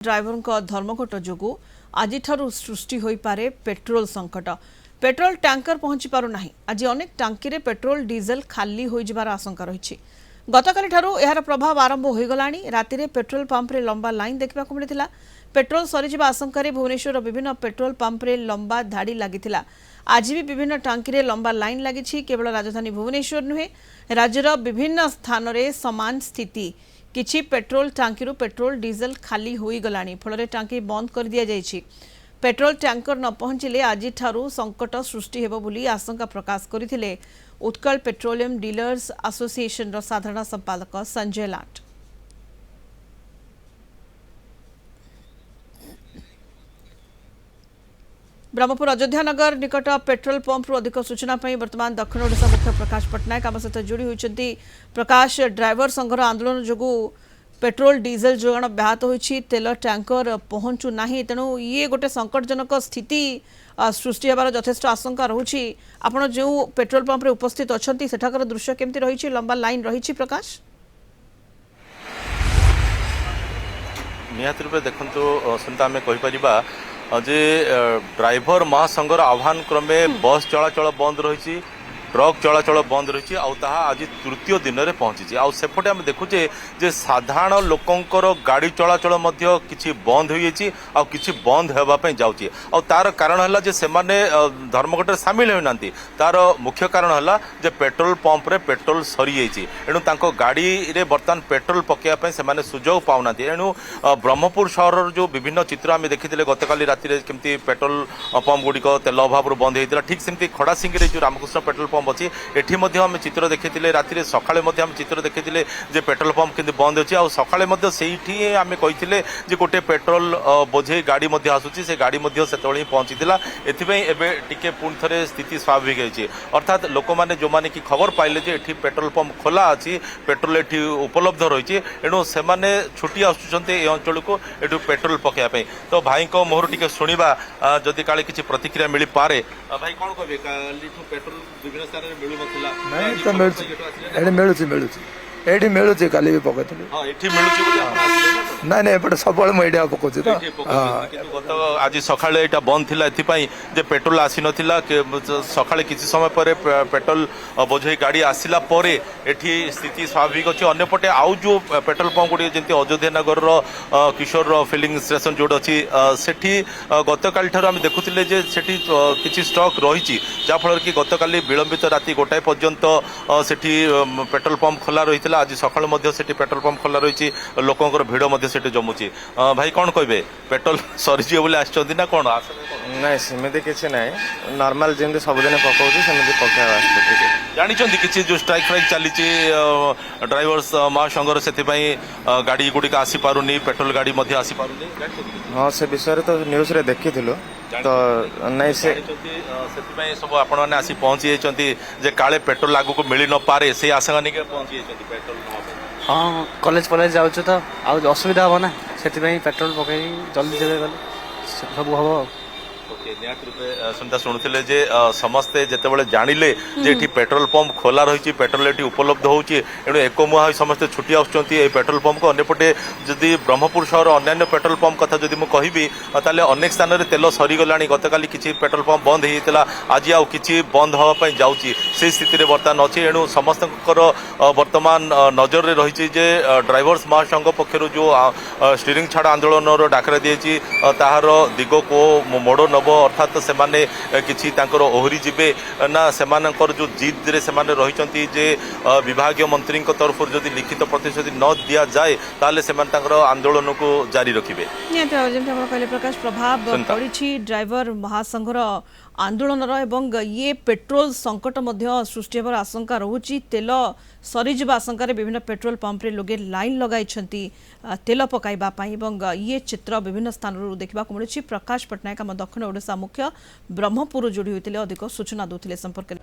Driver धर्मघट जोगु आज सृष्टि हो पारे पेट्रोल संकट। पेट्रोल टैंकर पहुंची पारना। आज अनेक टांकी रे पेट्रोल डीजेल खाली हो जिबार आशंका रही। गतकाली यार प्रभाव आरंभ हो गलानी। राति रे पेट्रोल पंप रे लंबा लाइन देखा मिलता। पेट्रोल सरीजा आशंका भुवनेश्वर विभिन्न पेट्रोल पंप रे लंबा धाड़ी लगी। आज भी विभिन्न टांकी रे लंबा लाइन लगी। केवल राजधानी भुवनेश्वर नुहे, राज्यर विभिन्न स्थान में समान स्थिति। किछि पेट्रोल टांकी पेट्रोल डीजेल खाली हो गलानी। फल टांकी बंद कर दिया जायछि। पेट्रोल टैंकर न पहुंचले आज संकट सृष्टि हेबो बोली आशंका प्रकाश करथिले उत्कल पेट्रोलियम डीलर्स एसोसिएशन रो साधारण संपादक संजय लाट। ब्रह्मपुर अयोध्या नगर निकट पेट्रोल पंप अधिक सूचना वर्तमान दक्षिण ओडिशा मुख्य प्रकाश पट्टनायक आम सहित जोड़ी होती। प्रकाश, ड्राइवर संघर आंदोलन जो पेट्रोल डीजेल जोगाण ब्याहत होइछि, तेल टैंकर पहुंचु नाही, तेणु ये गोटे संकटजनक स्थिति सृष्टि हेबार यथेष्ट आशंका रहुछि। आपण जो पेट्रोल पंप रे उपस्थित अछंती सेठाकर दृश्य केमती रहिछि? लंबा लाइन रहिछि प्रकाश? निहाती रूपे देखंतु सुनता आमे कहि परिबा जे ड्राइवर महासंघर आह्वान क्रमे बस चलाचल बंद रही, ट्रक चलाचल बंद रही। आज तृतीय दिन में पहुंची। आउटे आम देखुचे जे साधारण लोकंकर गाड़ी चलाचल किछि बंद हो किछि बंद होगापी जाऊँगी। तार कारण है जे सेमाने धर्मघट सामिल होना। तार मुख्य कारण है जे पेट्रोल पंप रे पेट्रोल सरी जाइए। एणु तांको गाड़ी रे बर्तमान पेट्रोल पकाइवाई से सुजोग पाऊना। एणु ब्रह्मपुर सहर जो विभिन्न चित्र आम देखी गतकाली राति केमती पेट्रोल पंप गुड़िक तेल अभाव बंद होता। ठीक सेमती खड़ासिंगी जो रामकृष्ण पेट्रोल पंप अच्छी एठी आम चित्र देखी। राति सकाळे आम चित्र देखी जे पेट्रोल पंप केमती बंद अच्छी। सकाळे आम कही जे गोटे पेट्रोल बोझे गाड़ी आसूसी से गाड़ी से पहुंची एवं पुणी थे स्थिति स्वाभाविक होती। अर्थात लोक मैंने जो मैंने कि खबर पाइले जे एठी पेट्रोल पंप खोला अच्छी, पेट्रोल एठी उपलब्ध रही। एणु से छुट्टी आसुंच अंचल को एठू पेट्रोल पकाइवाई। तो भाई को मोहर टी शुणा जदि काले किसी प्रतिक्रिया मिल पारे। भाई कौन कहे पेट्रोल विभिन्न स्थान में मिलू नथिला? नहीं तो मिलुची मिलुची काली भी पकड़ती। हां एठी मिलुची बोली आपण आसिले ना? नहीं एपटे सब मैं एटा पकोची तो गत आज सकाळे एटा बंद थिला एथिपाई जे पेट्रोल आसी नथिला। सकाळे किछि समय पर पेट्रोल बोझई गाड़ी आसिला परे एठी स्थिति स्वाभाविक अछि। अन्यपटे आउ जो पेट्रोल पंप गुडी जेंति अयोध्या नगर रो किशोर फिलिंग स्टेशन जोड अछि सेठी गतकाल ठार हम देखुतिले जे सेठी किछि स्टॉक रहिछि, जा फल कि गतकाली विलंबित राति गोटाए पर्यंत सेठी पेट्रोल पंप खोला रही। आज सकाळ पेट्रोल पंप खोला रही। लोकंर भिड़ से जमुची। भाई कौन कहे पेट्रोल सरीजे बोले आसछंती ना कौन? नहीं सेमती किसी ना, नॉर्मल जमी सबुदिन पकाऊँ सेमती पकाइबा जानते किसी जो स्ट्राइक फ्राइक चली ड्राइवर्स महासंघर से गाड़ी गुड़िक आसी पारुनी, पेट्रोल गाड़ी आसी पारुनी। हाँ से विषय तो न्यूज रे देखी तो नहीं से सब आपण मैंने आसी पहुंची जे काले पेट्रोल आगु को मिल न पारे से आशंका नहीं पहुंची पेट्रोल। हाँ कॉलेज जाऊँ तो असुविधा हम ना, से पेट्रोल पकई जल्दी जल्दी गले सब हम। निहाती रूपे सुनता शुणुले जे समस्ते जितेबाला जानिले जे एठी पेट्रोल पंप खोला रही, पेट्रोल एठी उपलब्ध होची, एणु एकमुहा समस्ते छुट्टी आसुचंती ए पेट्रोल पंप को। अन्यपटे जदि ब्रह्मपुर सहर अन्य पेट्रोल पंप कथा जदि मु कहिबी ताले अनेक स्थान रे तेल सरी गलानी। गतकाली किछि पेट्रोल पंप बंद होइतिला, आज आउ किछि बंद होवा पई जाउची, से स्थिति रे वर्तमान अछि। एणु समस्तकर वर्तमान नजर रे रहिछि जे ड्राइवर्स महासंघ पक्षरु जो स्टीयरिंग छाड़ आंदोलन रो डाकरा दिएछि ताहार दिग को मोड़ नब। अर्थात से माने किछि तांकर ओहरी जिबे ना, सेमानकर जो जिद रे सेमाने रहिचंती जे विभागीय मंत्री तरफ जदि लिखित प्रतिश्रुति न दिया जाए ताले सेमान तांकर आंदोलन को जारी रखिबे। कहले प्रकाश प्रभाव पड़ी ड्राइवर महासंघर आंदोलन एवं ये पेट्रोल संकट सृष्टि होबार आशंका रहुछि। तेल सरीजा आशंका विभिन्न पेट्रोल पंप रे लोगे लाइन लगाई तेल पकाइबा पई एवं ये चित्र विभिन्न स्थान देखा मिली। प्रकाश पट्टनायक आम दक्षिण ओडिशा मुख्य ब्रह्मपुर जोड़ी होते अधिक सूचना दूसरे संपर्क।